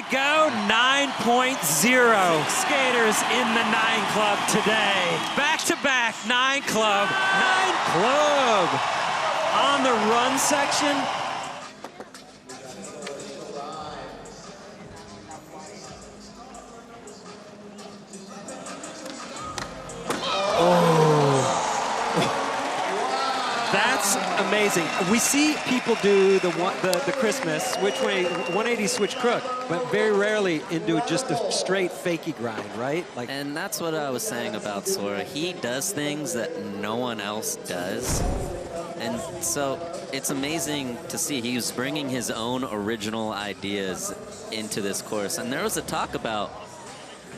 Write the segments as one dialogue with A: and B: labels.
A: you go, 9.0 skaters in the 9 Club today. Back-to-back 9 Club, 9 Club. On the run section, that's amazing. We see people do the Christmas switch way 180 switch crook, but very rarely into just a straight fakie grind, right? Like,
B: and that's what I was saying about Sora. He does things that no one else does, and so it's amazing to see. He was bringing his own original ideas into this course, and there was a talk about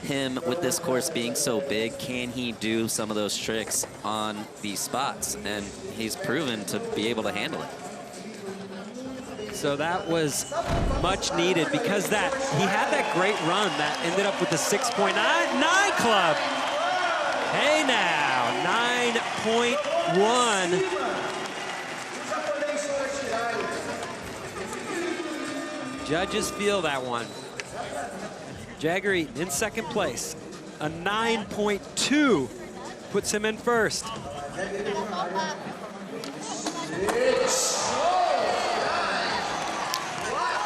B: him with this course being so big, can he do some of those tricks on these spots? And he's proven to be able to handle it.
A: So that was much needed because he had that great run that ended up with the 6.9 Club. Hey now, 9.1. Judges feel that one. Jaggery in second place. A 9.2 puts him in first.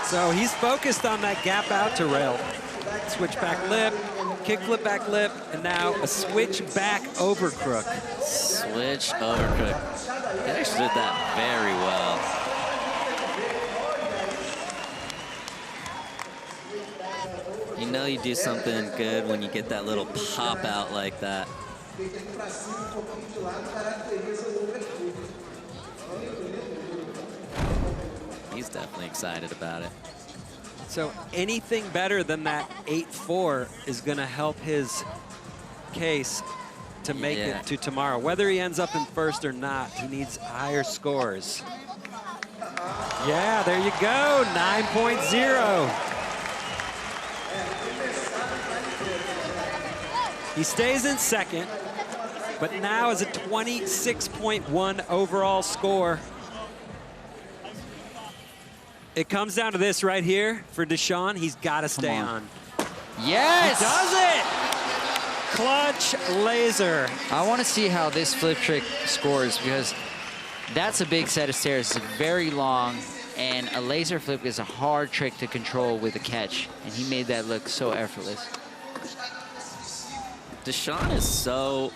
A: So he's focused on that gap out to rail. Switch back lip, kick flip back lip, and now a switch back over crook.
B: Switch over crook. He actually did that very well. You know you do something good when you get that little pop out like that. He's definitely excited about it.
A: So anything better than that 8.4 is going to help his case to make it to tomorrow. Whether he ends up in first or not, he needs higher scores. Yeah, there you go, 9.0. He stays in second, but now is a 26.1 overall score. It comes down to this right here for Deshawn. He's got to stay on.
C: Yes!
A: He does it! Clutch laser.
C: I want to see how this flip trick scores because that's a big set of stairs. It's very long, and a laser flip is a hard trick to control with a catch, and he made that look so effortless.
B: Deshawn is so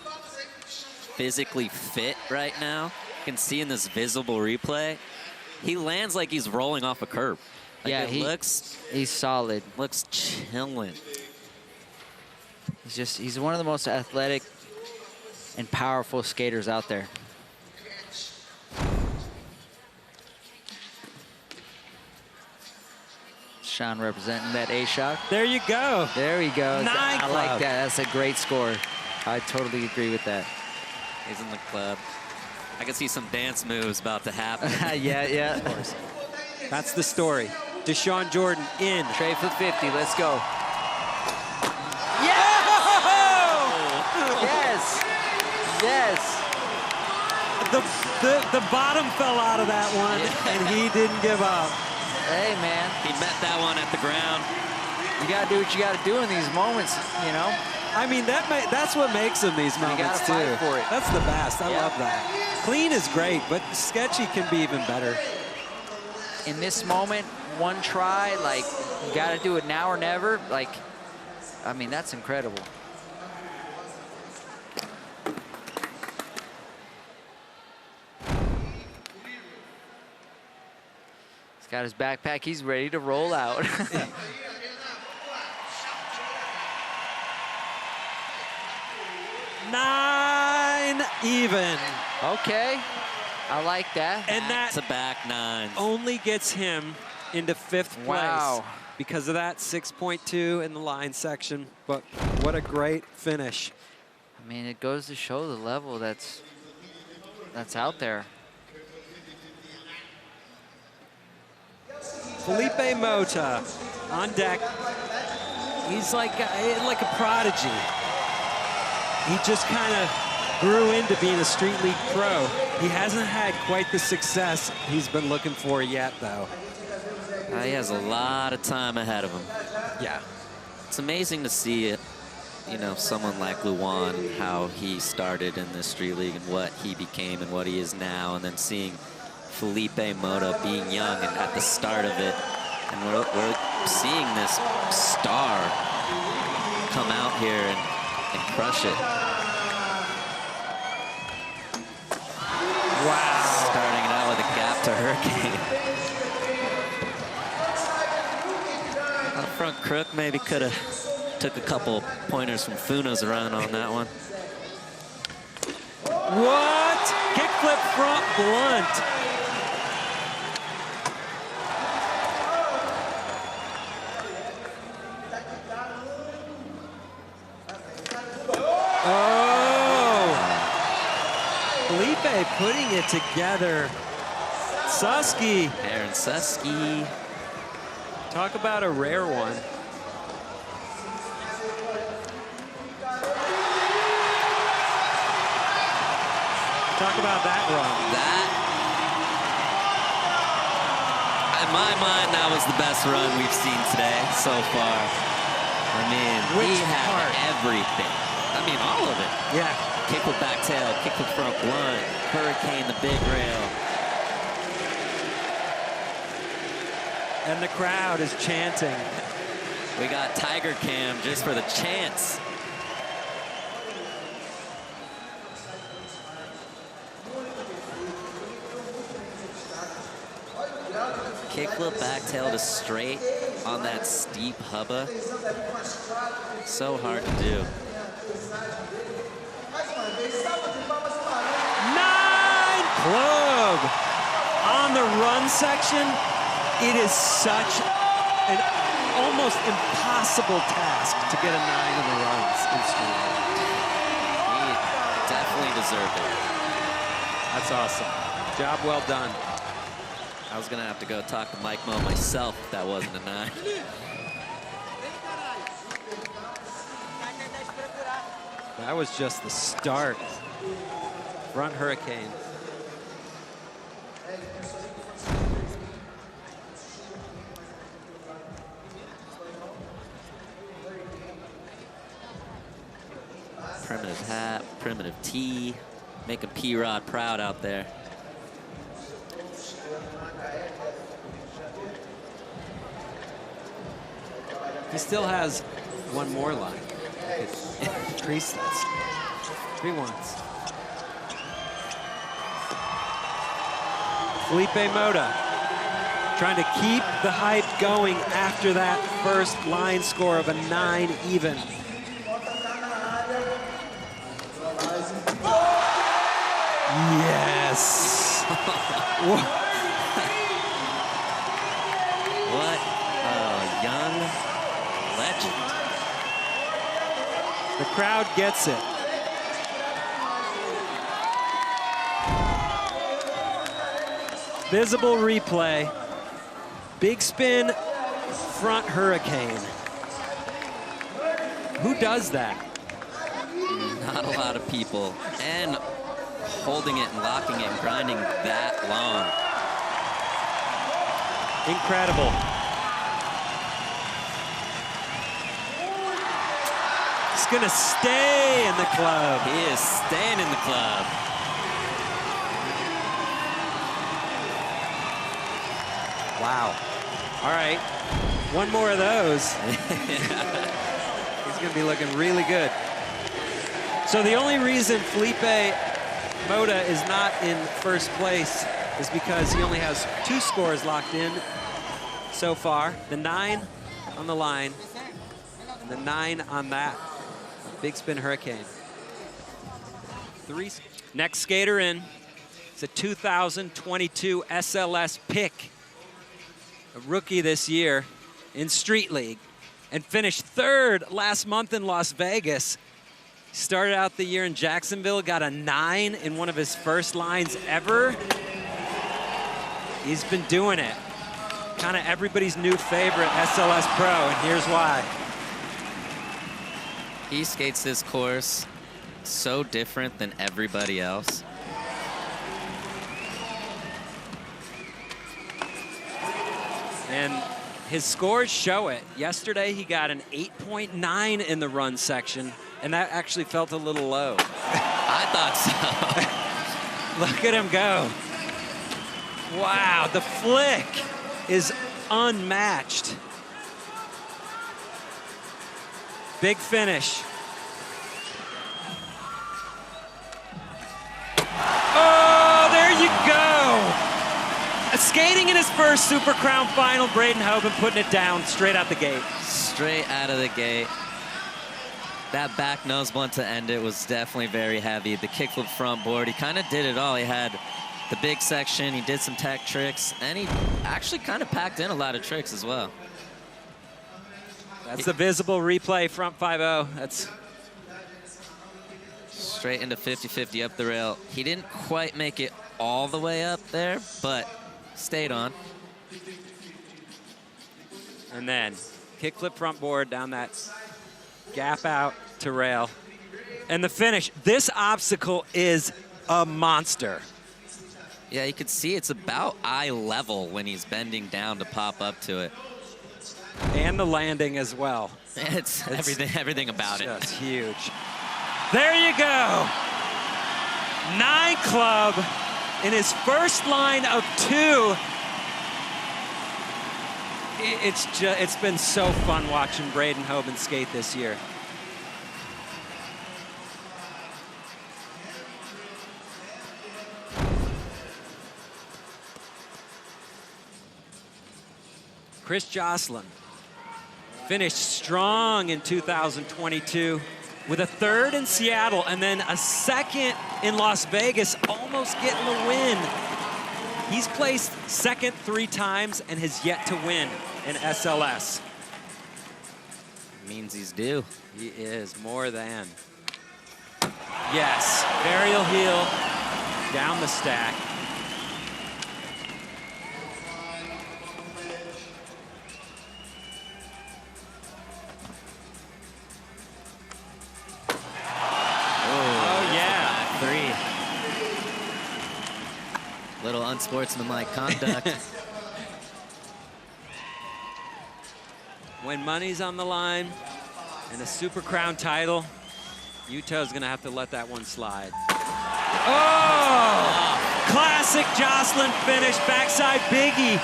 B: physically fit right now. You can see in this visible replay, he lands like he's rolling off a curb. Like
C: yeah, he's solid.
B: Looks chilling.
C: He's one of the most athletic and powerful skaters out there. Sean representing that A shot.
A: There you go.
C: There we go.
A: 9
C: I
A: Club.
C: like that. That's a great score. I totally agree with that.
B: He's in the club. I can see some dance moves about to happen.
C: yeah.
A: Of course. That's the story. Deshawn Jordan in.
C: Trade for 50. Let's go.
A: Yes!
C: Yes! Yes!
A: The bottom fell out of that one, and he didn't give up.
C: Hey, man.
B: He met that one at the ground.
C: You got to do what you got to do in these moments, you know?
A: I mean, that's what makes them these moments, too.
C: Fight for it.
A: That's the best. I love that. Clean is great, but sketchy can be even better.
C: In this moment, one try, like, you got to do it now or never. Like, I mean, that's incredible. He's got his backpack. He's ready to roll out.
A: 9 even.
C: Okay, I like that.
A: And that
B: back 9
A: only gets him into 5th place because of that 6.2 in the line section. But what a great finish.
C: I mean, it goes to show the level that's out there.
A: Felipe Mota on deck. He's like a prodigy. He just kind of grew into being a street league pro. He hasn't had quite the success he's been looking for yet, though.
B: He has a lot of time ahead of him.
A: Yeah.
B: It's amazing to see it, you know, someone like Luan, how he started in the Street League and what he became and what he is now, and then seeing Felipe Mota being young and at the start of it. And we're seeing this star come out here and crush it.
A: Wow.
B: Starting it out with a gap to Hurricane. Up front crook maybe could have took a couple pointers from Funa's run on that one.
A: What? Kickflip front blunt. Oh. Felipe putting it together. Susky.
B: Aaron Susky.
A: Talk about a rare one. Talk about that run.
B: That, in my mind, that was the best run we've seen today so far. I mean,
A: Which
B: he had
A: part?
B: everything. I mean, all of it.
A: Yeah.
B: Kick with back tail, kick with front blunt, Hurricane, the big rail.
A: And the crowd is chanting.
B: We got Tiger Cam just for the chants. Kickflip back tail to straight on that steep hubba. So hard to do.
A: 9 club on the run section. It is such an almost impossible task to get a 9 in the runs in Street League.
B: He definitely deserved it.
A: That's awesome. Job well done.
B: I was gonna have to go talk to Mike Mo myself if that wasn't a 9.
A: That was just the start. Front Hurricane.
B: Primitive hat, primitive tee, making P-Rod proud out there.
A: He still has one more line. Increase this. 3 ones. Felipe Mota trying to keep the hype going after that first line score of a 9 even. Yes.
B: What a young legend.
A: The crowd gets it. Visible replay. Big spin, front Hurricane. Who does that?
B: Not a lot of people. And holding it and locking it and grinding that long.
A: Incredible. He's gonna stay in the club.
B: He is staying in the club.
A: Wow. All right, one more of those. He's gonna be looking really good. So the only reason Felipe Mota is not in first place is because he only has 2 scores locked in so far. The 9 on the line, and the 9 on that. Big spin Hurricane. 3. Next skater in. It's a 2022 SLS pick. A rookie this year in Street League and finished 3rd last month in Las Vegas. Started out the year in Jacksonville, got a 9 in one of his first lines ever. He's been doing it. Kind of everybody's new favorite SLS pro, and here's why.
B: He skates this course so different than everybody else.
A: And his scores show it. Yesterday, he got an 8.9 in the run section, and that actually felt a little low.
B: I thought so.
A: Look at him go. Wow, the flick is unmatched. Big finish. Oh, there you go. Skating in his first Super Crown final, Braden Hoban putting it down straight out the gate.
B: Straight out of the gate. That back nose blunt to end it was definitely very heavy. The kickflip front board, he kind of did it all. He had the big section, he did some tech tricks, and he actually kind of packed in a lot of tricks as well.
A: That's the visible replay front 5-0. That's
B: straight into 50-50 up the rail. He didn't quite make it all the way up there, but stayed on.
A: And then kickflip front board down that gap out to rail. And the finish. This obstacle is a monster.
B: Yeah, you could see it's about eye level when he's bending down to pop up to it.
A: And the landing as well.
B: It's everything about it.
A: Just huge. There you go. 9 club in his first line of 2. It's been so fun watching Braden Hoban skate this year. Chris Joslin finished strong in 2022 with a 3rd in Seattle and then a 2nd in Las Vegas, almost getting the win. He's placed 2nd 3 times and has yet to win in SLS.
B: Means he's due.
A: He is more than. Yes, varial heel down the stack.
B: Little unsportsmanlike conduct.
A: When money's on the line and a Super Crown title, Yuto's gonna have to let that one slide. Oh! Classic Joslin finish, backside biggie.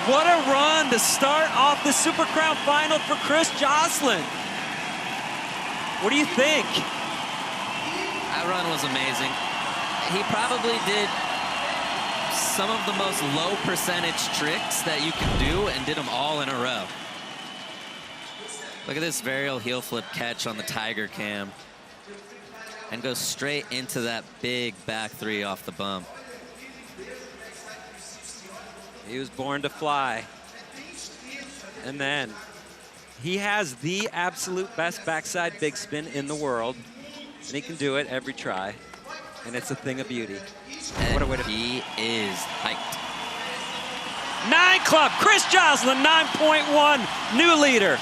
A: What a run to start off the Super Crown final for Chris Joslin. What do you think?
B: That run was amazing. He probably did some of the most low percentage tricks that you can do and did them all in a row. Look at this varial heel flip catch on the Tiger cam and goes straight into that big back 3 off the bump.
A: He was born to fly. And then he has the absolute best backside big spin in the world, and he can do it every try, and it's a thing of beauty.
B: And
A: what a way to
B: he is hyped.
A: 9 club, Chris Joslin, 9.1, new leader.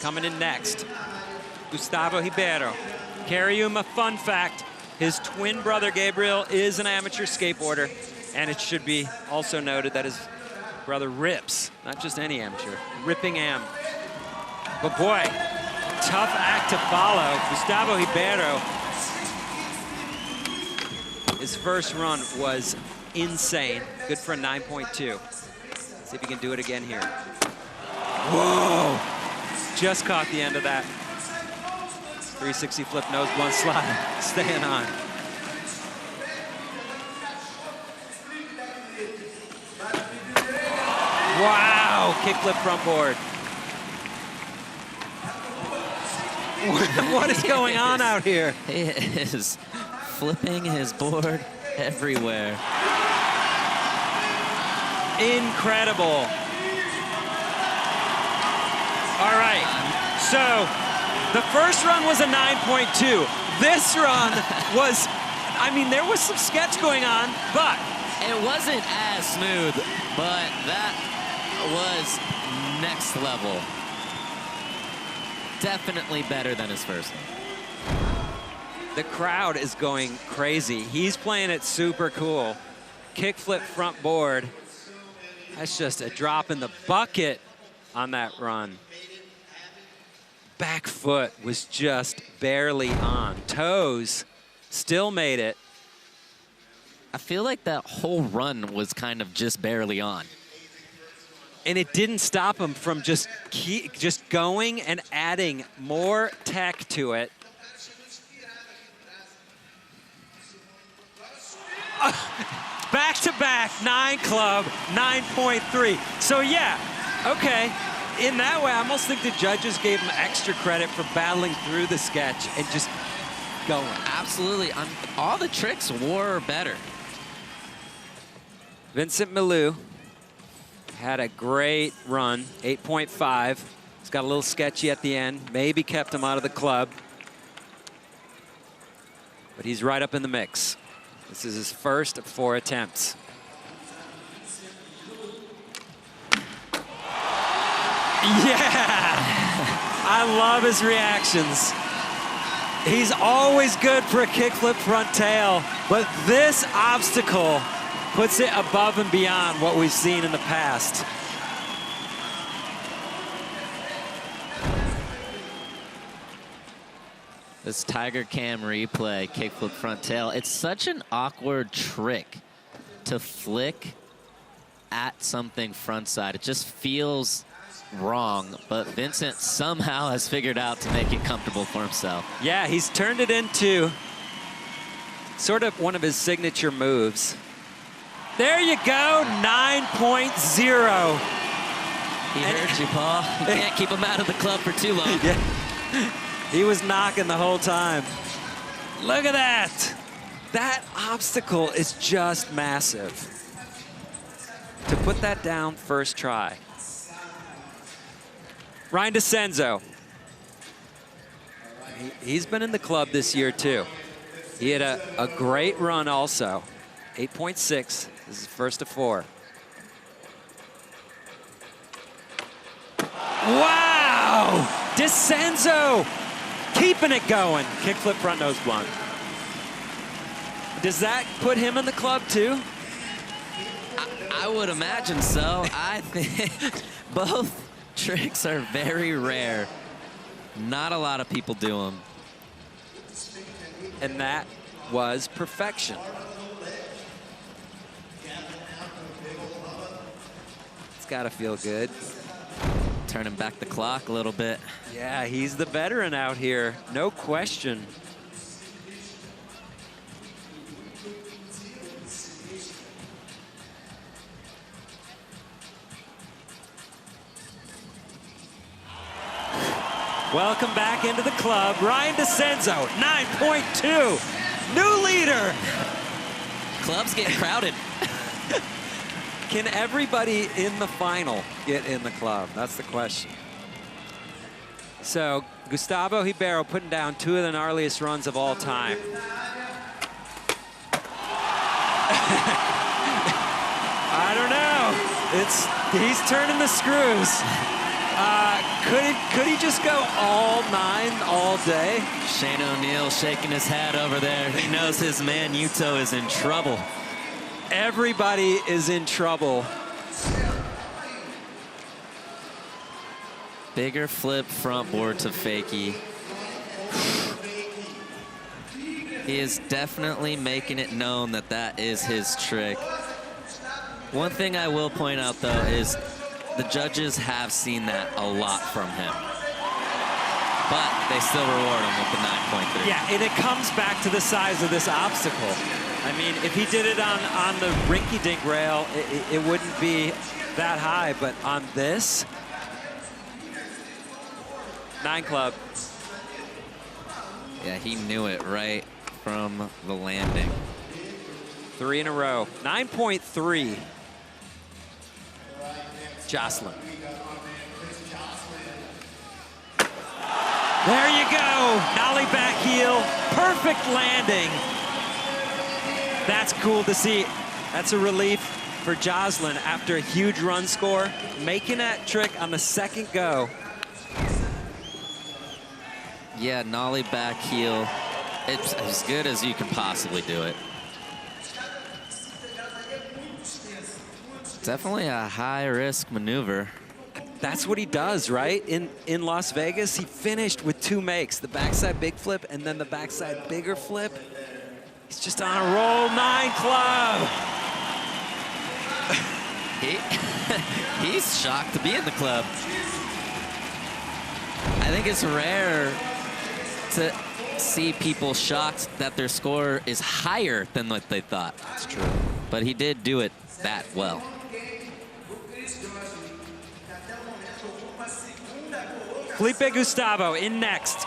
A: Coming in next, Gustavo Ribeiro. Carry him a fun fact. His twin brother, Gabriel, is an amateur skateboarder, and it should be also noted that his brother rips, not just any amateur, ripping am. But boy, tough act to follow. Gustavo Ribeiro, his first run was insane. Good for a 9.2. See if he can do it again here. Whoa! Just caught the end of that. 360 flip nose blunt slide, staying on. Wow, kickflip front board. What is going on out here?
B: He is flipping his board everywhere.
A: Incredible. All right, so the first run was a 9.2. This run was, I mean, there was some sketch going on, but
B: it wasn't as smooth, but that was next level. Definitely better than his first one.
A: The crowd is going crazy. He's playing it super cool. Kickflip front board. That's just a drop in the bucket on that run. Back foot was just barely on. Toes still made it.
B: I feel like that whole run was kind of just barely on.
A: And it didn't stop him from just going and adding more tech to it. Back-to-back 9 club, 9.3. So yeah, okay. In that way, I almost think the judges gave him extra credit for battling through the sketch and just going.
B: Absolutely. All the tricks were better.
A: Vincent Milou had a great run, 8.5. It's got a little sketchy at the end. Maybe kept him out of the club. But he's right up in the mix. This is his first of 4 attempts. Yeah! I love his reactions. He's always good for a kickflip front tail, but this obstacle puts it above and beyond what we've seen in the past.
B: This Tiger Cam replay, kickflip front tail, it's such an awkward trick to flick at something front side. It just feels wrong, but Vincent somehow has figured out to make it comfortable for himself.
A: Yeah, he's turned it into sort of one of his signature moves. There you go, 9.0.
B: He heard you, Paul. You can't keep him out of the club for too long.
A: Yeah. He was knocking the whole time. Look at that. That obstacle is just massive. To put that down first try. Ryan Decenzo. He's been in the club this year too. He had a great run also. 8.6. This is his first of 4. Wow! Decenzo keeping it going. Kickflip front nose blunt. Does that put him in the club too?
B: I would imagine so. I think both tricks are very rare. Not a lot of people do them.
A: And that was perfection. It's got to feel good.
B: Turning back the clock a little bit.
A: Yeah, he's the veteran out here, no question. Welcome back into the club, Ryan Decenzo, 9.2, new leader.
B: Club's getting crowded.
A: Can everybody in the final get in the club? That's the question. So Gustavo Ribeiro putting down 2 of the gnarliest runs of all time. I don't know. He's turning the screws. Could he just go all 9 all day?
B: Shane O'Neill shaking his head over there. He knows his man Yuto is in trouble.
A: Everybody is in trouble.
B: Bigger flip front board to fakie. He is definitely making it known that that is his trick. One thing I will point out, though, is the judges have seen that a lot from him. But they still reward him with the 9.3.
A: Yeah, and it comes back to the size of this obstacle. I mean, if he did it on the rinky-dink rail, it wouldn't be that high, but on this, 9 club.
B: Yeah, he knew it right from the landing.
A: 3 in a row. 9.3. Joslin. There you go. Nollie back heel. Perfect landing. That's cool to see. That's a relief for Joslin after a huge run score, making that trick on the second go.
B: Yeah, nollie back heel. It's as good as you can possibly do it. Definitely a high-risk maneuver.
A: That's what he does, right? In Las Vegas, he finished with 2 makes, the backside big flip and then the backside bigger flip. He's just on a roll, 9 Club.
B: He's shocked to be in the club. I think it's rare to see people shocked that their score is higher than what they thought.
A: That's true.
B: But he did do it that well.
A: Felipe Gustavo in next.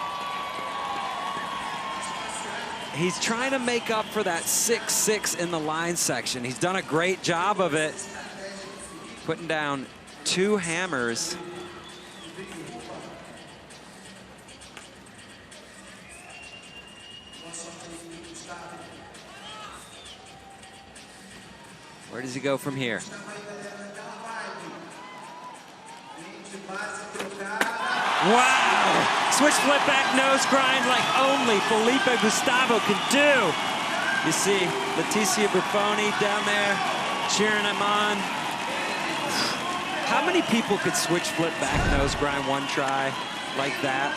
A: He's trying to make up for that 6-6 in the line section. He's done a great job of it, putting down 2 hammers. Where does he go from here? Wow! Switch flip back nose grind like only Felipe Gustavo can do. You see Leticia Buffoni down there cheering him on. How many people could switch flip back nose grind 1 try like that?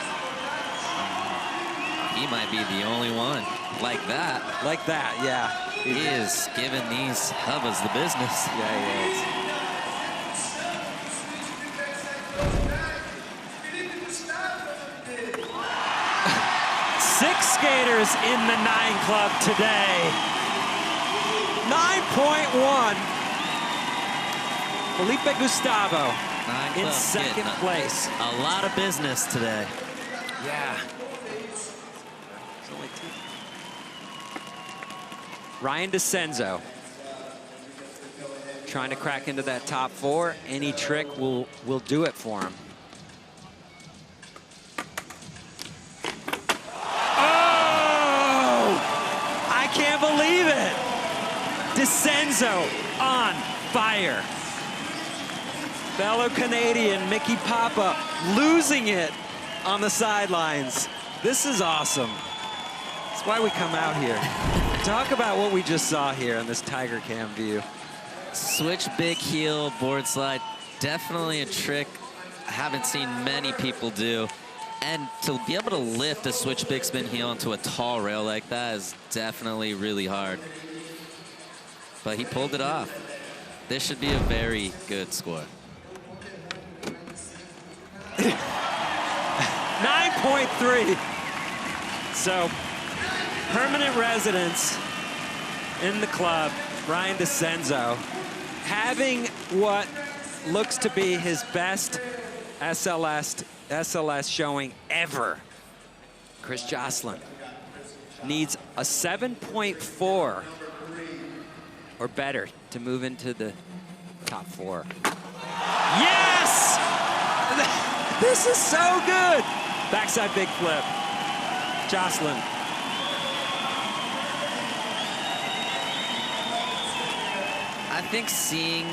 B: He might be the only one like that.
A: Like that, yeah.
B: He is giving these hubbas the business.
A: Yeah, he is. Six skaters in the 9 Club today. 9.1. Felipe Gustavo in 2nd place.
B: A lot of business today.
A: Yeah. Ryan Decenzo trying to crack into that top 4. Any trick will do it for him. Oh! I can't believe it. Decenzo on fire. Fellow Canadian Mickey Papa losing it on the sidelines. This is awesome. That's why we come out here. Talk about what we just saw here on this Tiger Cam view.
B: Switch big heel board slide, definitely a trick I haven't seen many people do. And to be able to lift a switch big spin heel onto a tall rail like that is definitely really hard. But he pulled it off. This should be a very good score.
A: 9.3. So, permanent residence in the club, Ryan Decenzo, having what looks to be his best SLS showing ever. Chris Joslin needs a 7.4 or better to move into the top 4. Yes! This is so good! Backside big flip. Joslin.
B: I think seeing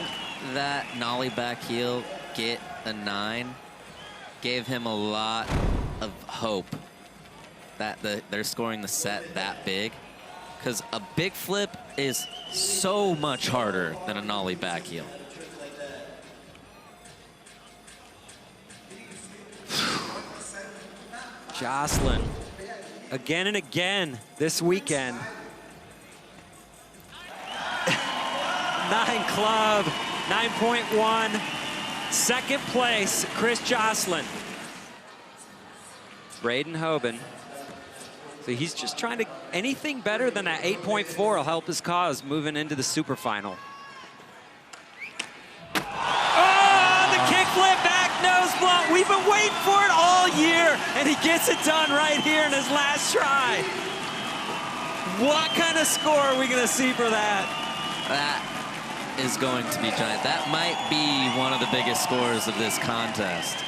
B: that nollie back heel get a 9 gave him a lot of hope that they're scoring the set that big, because a big flip is so much harder than a nollie back heel.
A: Joslin, again and again this weekend. 9 Club, 9.1. 2nd place, Chris Joslin. Braden Hoban. So he's just trying to, anything better than that 8.4 will help his cause moving into the super final. Oh, the kickflip back nose blunt. We've been waiting for it all year, and he gets it done right here in his last try. What kind of score are we going to see for that?
B: That is going to be giant. That might be one of the biggest scores of this contest.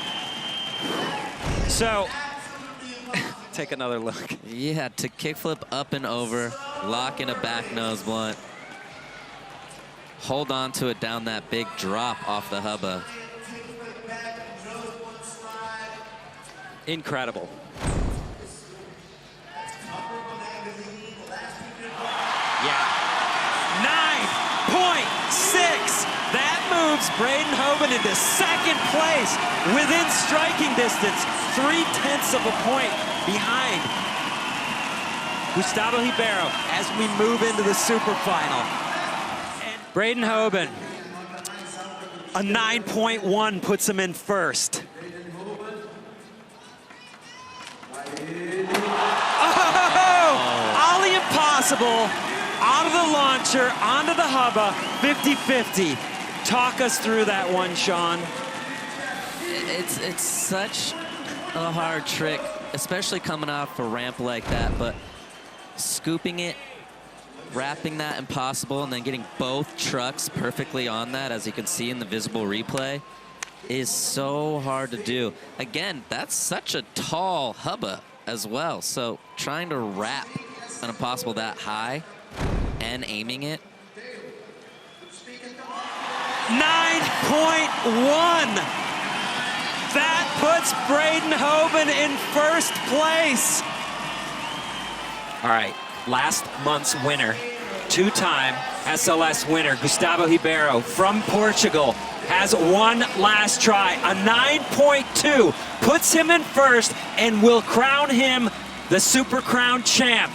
A: So, take another look.
B: Yeah, to kickflip up and over, lock in a back nose blunt. hold on to it down that big drop off the hubba.
A: Incredible. Yeah. 9.6. That moves Braden Hoban into second place within striking distance, 0.3 of a point behind Gustavo Ribeiro as we move into the super final. And Braden Hoban, a 9.1 puts him in first. Oh, ollie impossible, out of the launcher, onto the hubba, 50-50. Talk us through that one, Sean.
B: It's such a hard trick, especially coming off a ramp like that, but scooping it, wrapping that impossible, and then getting both trucks perfectly on that, as you can see in the visible replay, is so hard to do. Again, that's such a tall hubba as well, so trying to wrap an impossible that high and aiming it.
A: 9.1. That puts Braden Hoban in first place. All right, last month's winner, two-time SLS winner, Gustavo Ribeiro from Portugal, has one last try. A 9.2 puts him in first and will crown him the Super Crown champ.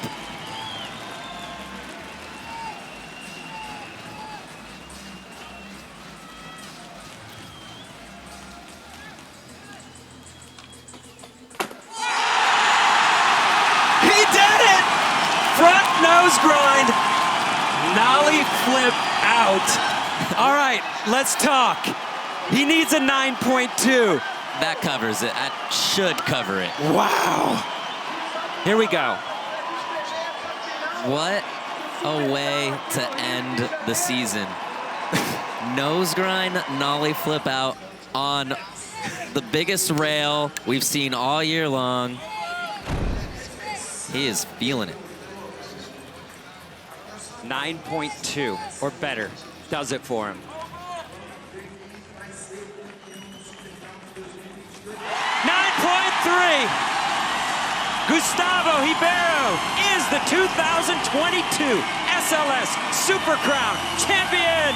A: Front nose grind, nollie flip out. All right, let's talk. He needs a 9.2.
B: That covers it. That should cover it.
A: Wow. Here we go.
B: What a way to end the season. Nose grind, nollie flip out on the biggest rail we've seen all year long. He is feeling it.
A: 9.2 or better does it for him. 9.3. Gustavo Ribeiro is the 2022 SLS Super Crown champion.